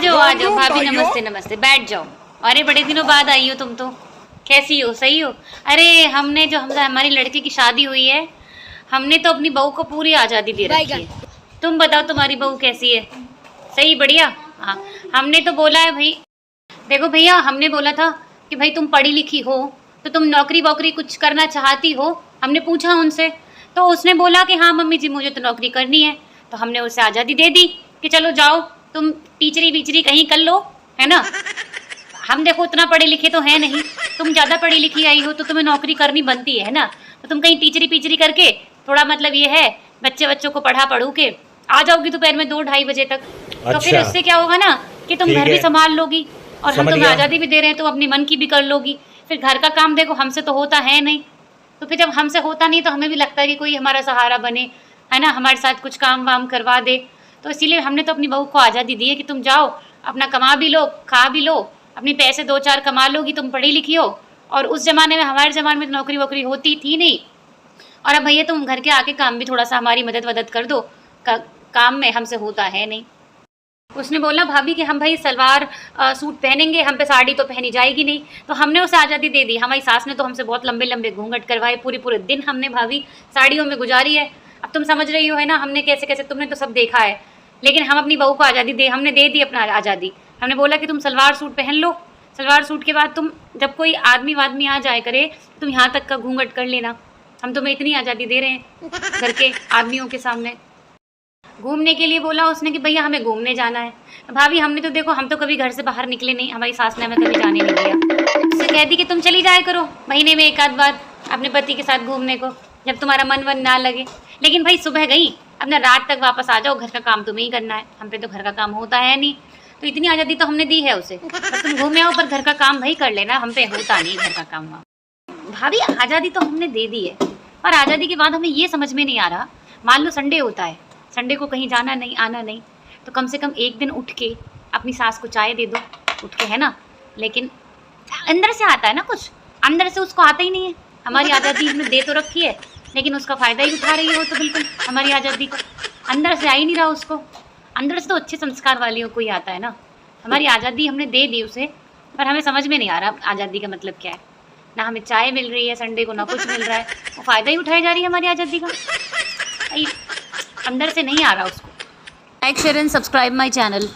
आ जाओ भाभी, नमस्ते नमस्ते, बैठ जाओ। अरे बड़े दिनों बाद आई हो तुम तो, कैसी हो? सही हो? अरे हमने जो हमारी लड़के की शादी हुई है, हमने तो अपनी बहू को पूरी आज़ादी दे रखी है। तुम बताओ तुम्हारी बहू कैसी है? सही, बढ़िया? हाँ, हमने तो बोला है भाई, देखो भैया, हमने बोला था कि भाई तुम पढ़ी लिखी हो तो तुम नौकरी वोकरी कुछ करना चाहती हो। हमने पूछा उनसे तो उसने बोला कि हाँ मम्मी जी मुझे तो नौकरी करनी है। तो हमने उसे आज़ादी दे दी कि चलो जाओ तुम टीचरी वीचरी कहीं कर लो, है ना। हम देखो उतना पढ़े लिखे तो है नहीं, तुम ज़्यादा पढ़ी लिखी आई हो तो तुम्हें नौकरी करनी बनती है ना। तो तुम कहीं टीचरी पीचरी करके थोड़ा मतलब ये है बच्चों को पढ़ू के आ जाओगी दोपहर में 2-2:30 बजे तक। तो फिर उससे क्या होगा ना कि तुम घर भी संभाल लोगी और हम तुम्हें आज़ादी भी दे रहे हैं तो अपनी मन की भी कर लोगी। फिर घर का काम देखो हमसे तो होता है नहीं, तो फिर जब हमसे होता नहीं तो हमें भी लगता है कि कोई हमारा सहारा बने, है ना, हमारे साथ कुछ काम वाम करवा दे। तो इसीलिए हमने तो अपनी बहू को आज़ादी दी है कि तुम जाओ अपना कमा भी लो, खा भी लो, अपनी पैसे 2-4 कमा लोगी, तुम पढ़ी लिखी हो। और उस ज़माने में, हमारे ज़माने में तो नौकरी वोकरी होती थी नहीं। और अब भैया तुम घर के आके काम भी थोड़ा सा हमारी मदद कर दो, काम में हमसे होता है नहीं। उसने बोला भाभी कि हम भाई सलवार सूट पहनेंगे, हम पे साड़ी तो पहनी जाएगी नहीं। तो हमने उसे आज़ादी दे दी। हमारी सास ने तो हमसे बहुत लंबे लंबे घूंघट करवाए, पूरे दिन हमने भाभी साड़ियों में गुजारी है। अब तुम समझ रही हो, है ना, हमने कैसे कैसे, तुमने तो सब देखा है। लेकिन हम अपनी बहू को आज़ादी हमने दे दी अपना आज़ादी। हमने बोला कि तुम सलवार सूट पहन लो, सलवार सूट के बाद तुम जब कोई आदमी वादमी आ जाए करे तुम यहाँ तक का घूंघट कर लेना। हम तुम्हें इतनी आज़ादी दे रहे हैं घर के आदमियों के सामने। घूमने के लिए बोला उसने कि भैया हमें घूमने जाना है। भाभी हमने तो देखो, हम तो कभी घर से बाहर निकले नहीं, हमारी सास ने हमें कभी जाने नहीं दिया। उससे कह दी कि तुम चली जाया करो महीने में 1 आध बार अपने पति के साथ घूमने को, जब तुम्हारा मन वन ना लगे। लेकिन भाई सुबह गई, अपना रात तक वापस आ जाओ, घर का काम तुम्हें ही करना है, हम पे तो घर का काम होता है नहीं। तो इतनी आज़ादी तो हमने दी है उसे, बस तुम घूमे आओ पर घर का काम भाई कर लेना, हम पे होता नहीं घर का काम। भाभी आज़ादी तो हमने दे दी है, पर आज़ादी के बाद हमें ये समझ में नहीं आ रहा, मान लो संडे होता है, संडे को कहीं जाना नहीं आना नहीं, तो कम से कम एक दिन उठ के अपनी सास को चाय दे दो, उठ के, है ना। लेकिन अंदर से आता है ना कुछ, अंदर से उसको आता ही नहीं है। हमारी आज़ादी हमने दे तो रखी है लेकिन उसका फ़ायदा ही उठा रही हो तो बिल्कुल हमारी आज़ादी को, अंदर से आ ही नहीं रहा उसको। अंदर से तो अच्छे संस्कार वालियों को ही आता है ना। हमारी आज़ादी हमने दे दी उसे, पर हमें समझ में नहीं आ रहा आज़ादी का मतलब क्या है। ना हमें चाय मिल रही है संडे को, ना कुछ मिल रहा है, वो फ़ायदा ही उठाई जा रही है हमारी आज़ादी का। अंदर से नहीं आ रहा उसको। Like share and subscribe my channel.